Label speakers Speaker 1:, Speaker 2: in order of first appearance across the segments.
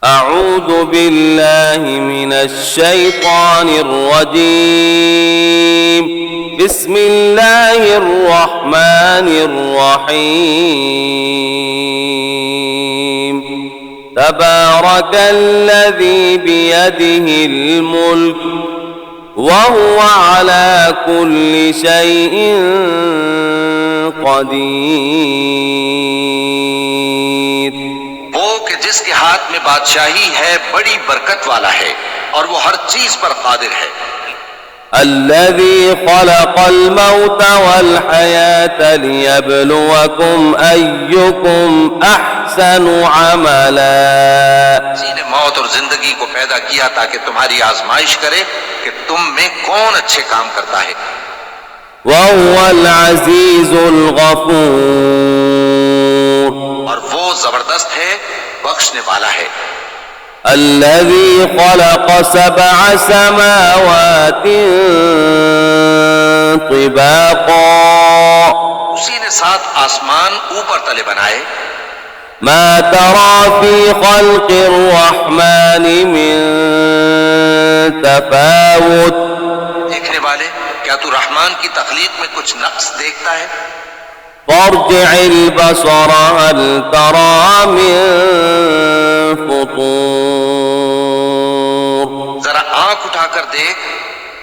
Speaker 1: أعوذ بالله من الشيطان الرجيم. بسم الله الرحمن الرحيم. تبارك الذي بيده الملك وهو على كل شيء قدیر.
Speaker 2: وہ کہ جس کے ہاتھ میں بادشاہی ہے بڑی برکت والا ہے اور وہ ہر چیز پر قادر ہے.
Speaker 1: الذي خلق الموت والحياة ليبلوكم أيكم أحسن عملا.
Speaker 2: اسی نے موت اور زندگی کو پیدا کیا تاکہ تمہاری آزمائش کرے کہ تم میں کون اچھے کام کرتا ہے.
Speaker 1: وهو العزيز الغفور.
Speaker 2: اور وہ زبردست ہے، بخشنے والا ہے.
Speaker 1: الذي خلق 7 سماوات طباقا.
Speaker 2: اسی نے 7 آسمان اوپر تلے بنائے.
Speaker 1: ما ترى في خلق الرحمن من تفاوت.
Speaker 2: دیکھنے والے، کیا تو رحمان کی تخلیق میں کچھ نقص دیکھتا ہے؟
Speaker 1: فارجع البصر هل ترى من فطور.
Speaker 2: ذرا آنکھ اٹھا کر دیکھ،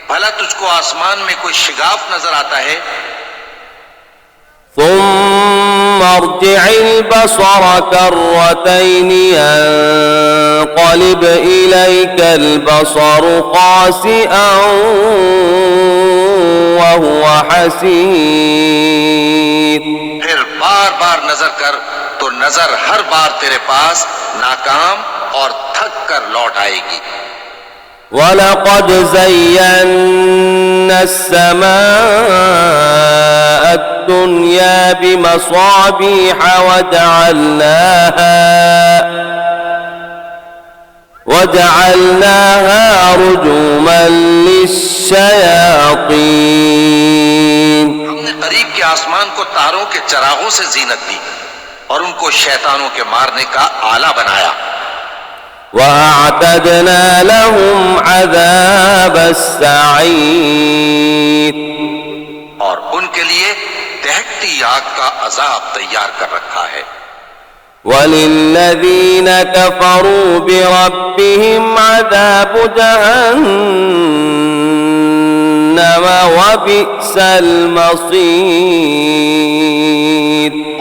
Speaker 2: بھلا تجھ کو آسمان میں کوئی شگاف نظر آتا ہے؟
Speaker 1: ثم ارجع البصر كرتين ينقلب إليك البصر خاسئا وهو حسير.
Speaker 2: پھر بار بار نظر کر تو نظر ہر بار تیرے پاس ناکام اور تھک کر لوٹ آئے گی.
Speaker 1: وَلَقَدْ زَيَّنَّا السَّمَاءَ الدُّنْيَا بِمَصَابِيحَ وَجَعَلْنَاهَا رُجُومًا لِلشَّيَاطِينِ.
Speaker 2: ہم نے قریب کے آسمان کو تاروں کے چراغوں سے زینت دی اور ان کو شیطانوں کے مارنے کا آلہ بنایا.
Speaker 1: وَأَعْتَدْنَا لَهُمْ عَذَابَ السَّعِيرِ.
Speaker 2: اور ان کے لیے دہکتی آگ کا عذاب تیار کر رکھا ہے.
Speaker 1: وَلِلَّذِينَ كَفَرُوا بِرَبِّهِمْ عَذَابُ جَهَنَّمَ وَبِئْسَ الْمَصِيرُ.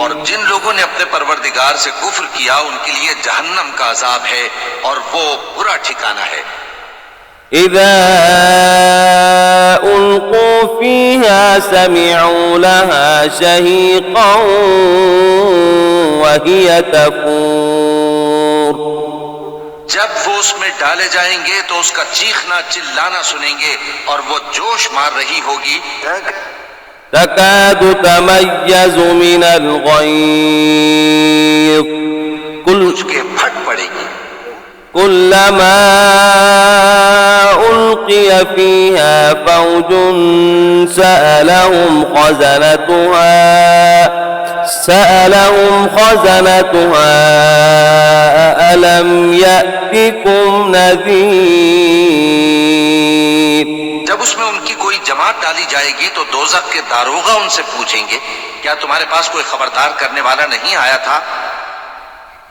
Speaker 2: اور جن لوگوں نے اپنے پروردگار سے کفر کیا ان کے لیے جہنم کا عذاب ہے اور وہ برا ٹھکانہ ہے.
Speaker 1: إِذَا أُلْقُوا فِيهَا سَمِعُوا لَهَا شَهِيقًا وَهِيَ تَفُورُ.
Speaker 2: جب وہ اس میں ڈالے جائیں گے تو اس کا چیخنا چلانا سنیں گے اور وہ جوش مار رہی ہوگی.
Speaker 1: تكاد تميز من الغيظ.
Speaker 2: کچھ کے پھٹ پڑے گی.
Speaker 1: كلما ألقي فيها فوج سألهم خزنتها ألم يأتكم نذير.
Speaker 2: جب اس میں ان کی کوئی جماعت ڈالی جائے گی تو دوزخ کے داروغہ ان سے پوچھیں گے کیا تمہارے پاس کوئی خبردار کرنے والا نہیں آیا تھا؟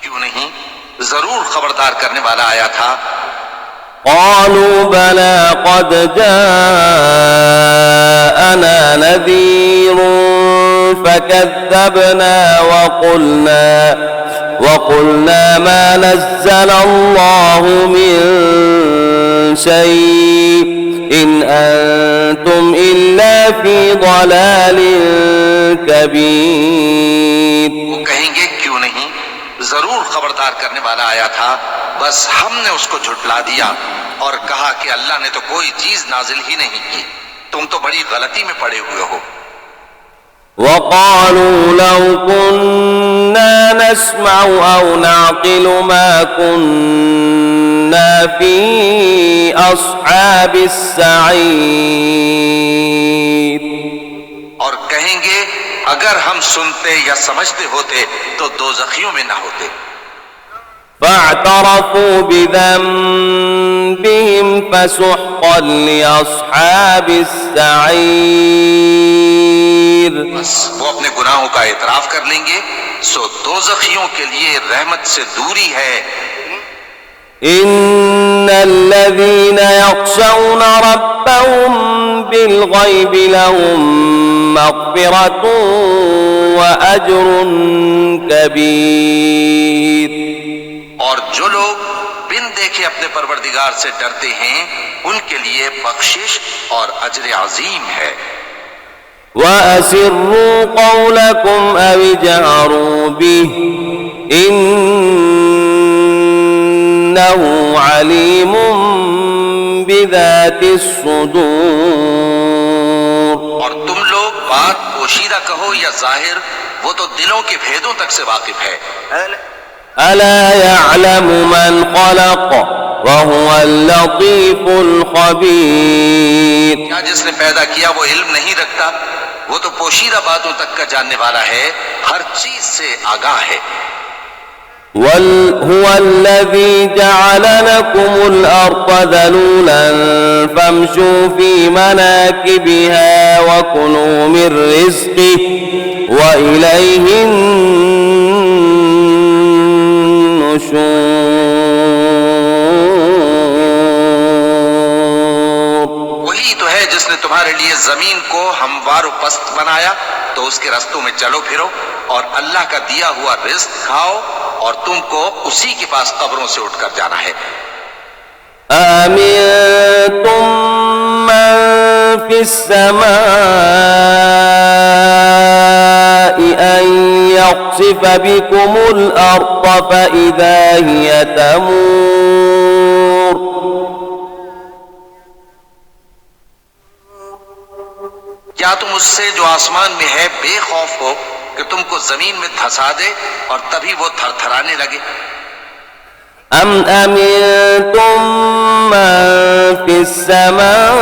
Speaker 2: کیوں نہیں، ضرور خبردار کرنے والا آیا تھا.
Speaker 1: قالوا بلى قد جاءنا نذير فكذبنا وقلنا ما نزل الله من شيء إن أنتم إلا في ضلال كبير.
Speaker 2: وہ کہیں گے کیوں نہیں، ضرور خبردار کرنے والا آیا تھا، بس ہم نے اس کو جھٹلا دیا اور کہا کہ اللہ نے تو کوئی چیز نازل ہی نہیں کی، تم تو بڑی غلطی میں پڑے ہوئے ہو.
Speaker 1: وقالوا لو كنا نسمع أو نعقل ما كنا في أصحاب السعير.
Speaker 2: اور کہیں گے اگر ہم سنتے یا سمجھتے ہوتے تو دوزخیوں میں نہ ہوتے.
Speaker 1: فاعترفوا بذنبهم فسحقا لأصحاب السعير.
Speaker 2: بس وہ اپنے گناہوں کا اعتراف کر لیں گے سو دوزخیوں کے لیے رحمت سے دوری ہے.
Speaker 1: إن الذين يخشون ربهم بالغيب لهم مغفرة وأجر كبير.
Speaker 2: اور جو لوگ بن دیکھے اپنے پروردگار سے ڈرتے ہیں ان کے لیے بخشش اور اجر عظیم ہے.
Speaker 1: وأسروا قولكم أو اجهروا به إنه عليم بذات الصدور.
Speaker 2: اور تم لوگ بات پوشیدہ کہو یا ظاہر وہ تو دلوں کے بھیدوں تک سے واقف ہے.
Speaker 1: ألا يعلم من خلق وهو اللطيف الخبير.
Speaker 2: کیا جس نے پیدا کیا وہ علم نہیں رکھتا؟ وہ تو پوشیدہ باتوں تک کا جاننے والا ہے، ہر چیز سے آگاہ ہے.
Speaker 1: هو الذي جعل لكم الأرض ذلولا فامشوا في مناكبها وكلوا من رزقه وإليه النشور.
Speaker 2: وہی تو ہے جس نے تمہارے لیے زمین کو ہموار و پست بنایا تو اس کے رستوں میں چلو پھرو اور اللہ کا دیا ہوا رزق کھاؤ اور تم کو اسی کے پاس قبروں سے اٹھ کر جانا ہے.
Speaker 1: أأمنتم من في السماء أن يخسف بكم الأرض فإذا هي تمور.
Speaker 2: کیا تم اس سے جو آسمان میں ہے بے خوف ہو کہ تم کو زمین میں دھسا دے اور تبھی وہ تھر تھرانے لگے؟
Speaker 1: أم أمنتم من في السماء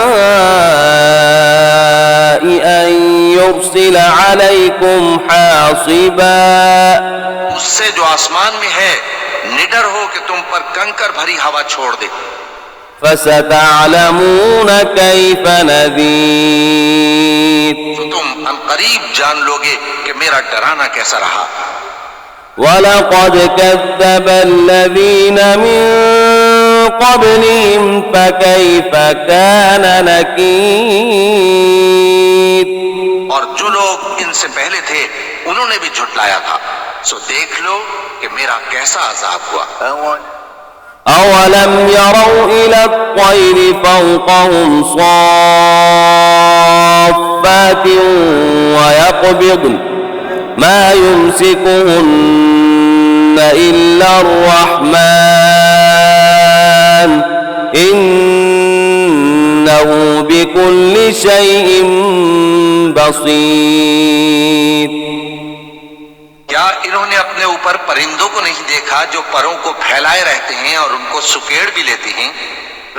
Speaker 1: أن يرسل عليكم حاصبا.
Speaker 2: اس سے جو آسمان میں ہے نڈر ہو کہ تم پر کنکر بھری ہوا چھوڑ دے.
Speaker 1: فستعلمون كيف نذير.
Speaker 2: تو تم عنقریب جان لوگے کہ میرا ڈرانا کیسا رہا.
Speaker 1: وَلَقَدْ كَذَّبَ الَّذِينَ مِن قَبْلِهِمْ فَكَيْفَ كَانَ نَكِيرِ.
Speaker 2: اور جو لوگ ان سے پہلے تھے انہوں نے بھی جھٹلایا تھا سو دیکھ لو کہ میرا کیسا عذاب ہوا.
Speaker 1: أَوَلَمْ يَرَوْا إِلَى الطَّيْرِ فَوْقَهُمْ صَافَّاتٍ وَيَقْبِضْنَ ما يمسكهن إلا الرحمن إنه بكل شيء بصير.
Speaker 2: کیا انہوں نے اپنے اوپر پرندوں کو نہیں دیکھا جو پروں کو پھیلائے رہتے ہیں اور ان کو سکیڑ بھی لیتے ہیں؟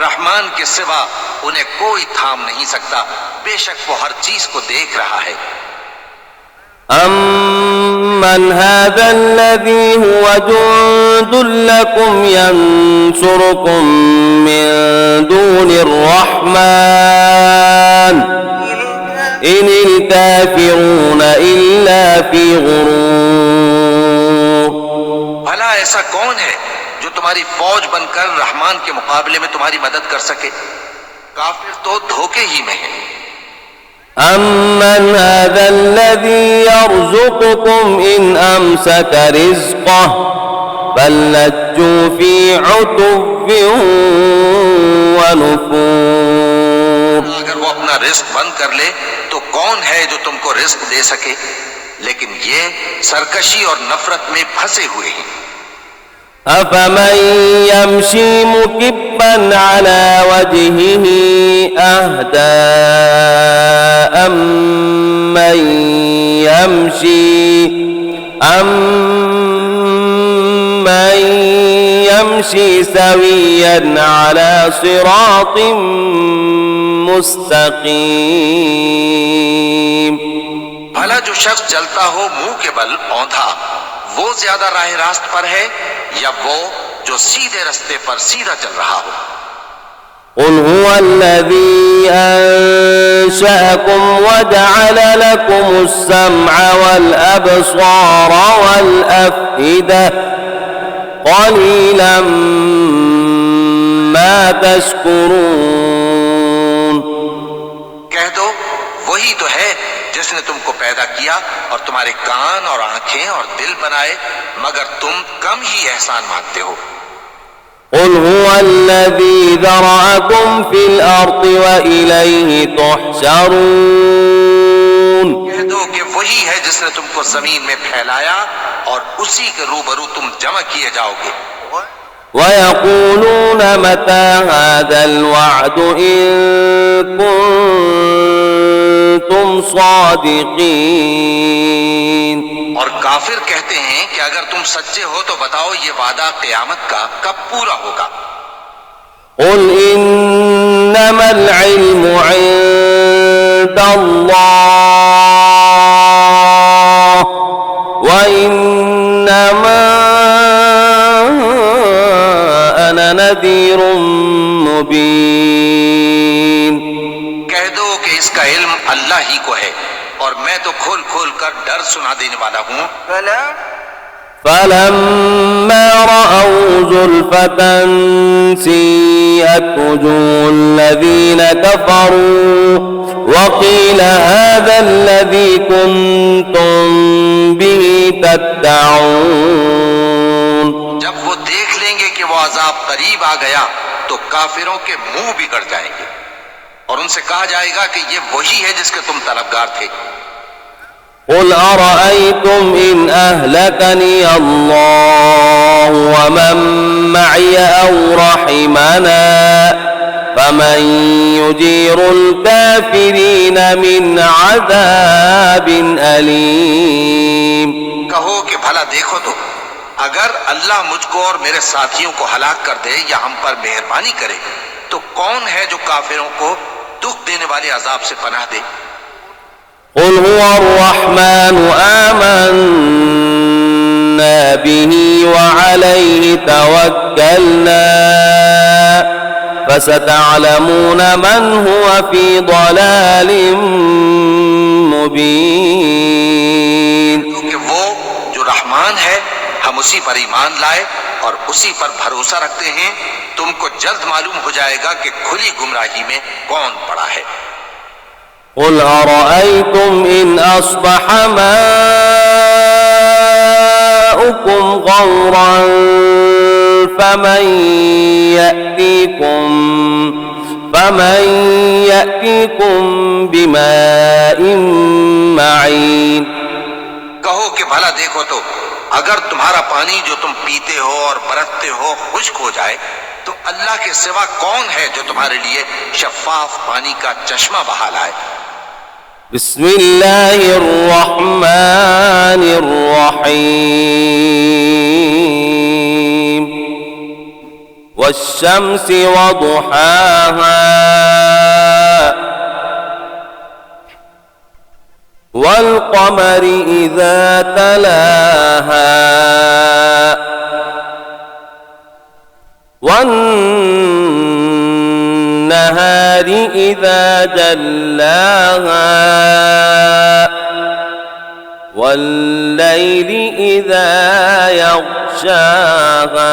Speaker 2: رحمان کے سوا انہیں کوئی تھام نہیں سکتا، بے شک وہ ہر چیز کو دیکھ رہا ہے.
Speaker 1: أَمَّنْ هَذَا الَّذِي هُوَ جُندٌ لَكُمْ يَنْصُرُكُم مِّن دُونِ الرَّحْمَنِ إِنِ الْكَافِرُونَ إِلَّا فِي غُرُورٍ.
Speaker 2: بھلا ایسا کون ہے جو تمہاری فوج بن کر رحمان کے مقابلے میں تمہاری مدد کر سکے؟ کافر تو دھوکے ہی میں ہیں.
Speaker 1: أَمَّنْ هَذَا الَّذِي يَرْزُقُكُمْ إِنْ أَمْسَكَ رِزْقَهُ بَلْ لَجُّوا فِي عُتُوٍّ وَنُفُورٍ.
Speaker 2: اگر وہ اپنا رزق بند کر لے تو کون ہے جو تم کو رزق دے سکے؟ لیکن یہ سرکشی اور نفرت میں پھنسے ہوئے ہیں.
Speaker 1: أَفَمَن يَمْشِي مُكِبًّا عَلَى وَجْهِهِ أَهْدَىٰ أَمَّن يَمْشِي سَوِيًّا عَلَى صِرَاطٍ مُسْتَقِيمٍ.
Speaker 2: بھلا جو شخص چلتا ہو منہ کے بل اوندھا وہ زیادہ راہ راست پر ہے یا وہ جو سیدھے رستے پر سیدھا چل رہا ہو؟
Speaker 1: قل هو الذي أنشأكم وجعل لكم السمع والأبصار والأفئدة قليلا ما تشكرون۔
Speaker 2: کہہ دو وہی تو ہے جس نے تم کو پیدا کیا اور تمہارے کان اور آنکھیں اور دل بنائے، مگر تم کم ہی احسان مانتے ہو۔
Speaker 1: قل هو الذي ذرأكم في الأرض وإليه تحشرون۔
Speaker 2: کہہ دو کہ وہی ہے جس نے تم کو زمین میں پھیلایا اور اسی کے روبرو تم جمع کیے جاؤ گے۔
Speaker 1: ويقولون متى هذا الوعد إن كنتم صادقين۔
Speaker 2: اور کافر کہتے ہیں کہ اگر تم سچے ہو تو بتاؤ یہ وعدہ قیامت کا کب پورا ہوگا؟
Speaker 1: قل إنما العلم عند الله وإنما أنا نذير مبين۔
Speaker 2: کہہ دو کہ اس کا علم اللہ ہی کو ہے اور میں تو کھول کھول کر ڈر سنا دینے والا ہوں۔
Speaker 1: فلما رأوا زلفة سيئت وجوه الذين كفروا وقيل هذا الذي كنتم به تدعون۔
Speaker 2: جب وہ دیکھ لیں گے کہ وہ عذاب قریب آ گیا تو کافروں کے منہ بگڑ جائیں گے اور ان سے کہا جائے گا کہ یہ وہی ہے جس کے تم طلبگار تھے۔
Speaker 1: قل أرأيتم إن أهلكني الله ومن معي أو رحمنا فمن يجير الكافرين من عذاب أليم۔
Speaker 2: کہو کہ بھلا دیکھو تو اگر اللہ مجھ کو اور میرے ساتھیوں کو ہلاک کر دے یا ہم پر مہربانی کرے تو کون ہے جو کافروں کو دکھ دینے والے عذاب سے پناہ دے؟
Speaker 1: قل هو الرحمن آمنا به وعليه توكلنا فستعلمون من هو في ضلال مبين۔
Speaker 2: کہ وہ جو رحمان ہے ہم اسی پر ایمان لائے اور اسی پر بھروسہ رکھتے ہیں، تم کو جلد معلوم ہو جائے گا کہ کھلی گمراہی میں کون پڑا ہے۔
Speaker 1: قل أرأيتم إن أصبح ماؤكم غورا فمن يأتيكم بماء معين۔
Speaker 2: کہو کہ بھلا دیکھو تو اگر تمہارا پانی جو تم پیتے ہو اور برتتے ہو خشک ہو جائے تو اللہ کے سوا کون ہے جو تمہارے لیے شفاف پانی کا چشمہ بہا لائے؟
Speaker 1: بسم اللہ الرحمن الرحیم والشمس وضحاها والقمر إذا تلاها والنهار إذا جلاها والليل إذا يغشاها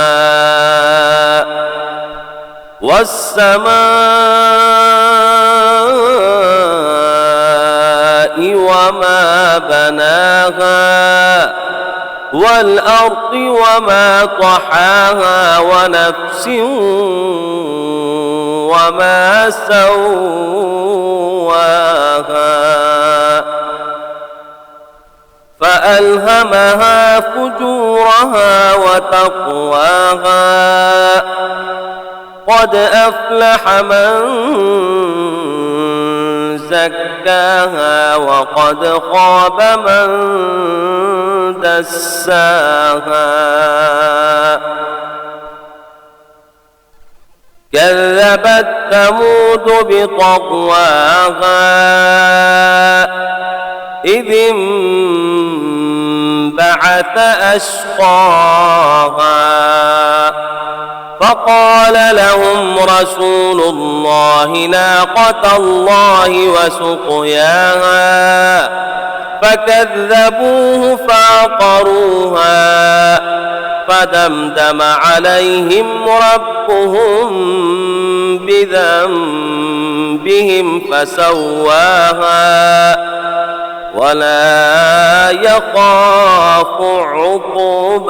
Speaker 1: والسماء وما بناها والأرض وما طحاها ونفس وما سواها فألهمها فجورها وتقواها قد أفلح من زكاها وقد خاب من دساها كذبت ثمود بطغواها إذ بعث أشقاها فقال لهم رسول الله ناقة الله وسقياها فكذبوه فعقروها فدمدم عليهم ربهم بذنبهم فسواها ولا يخاف عقباها.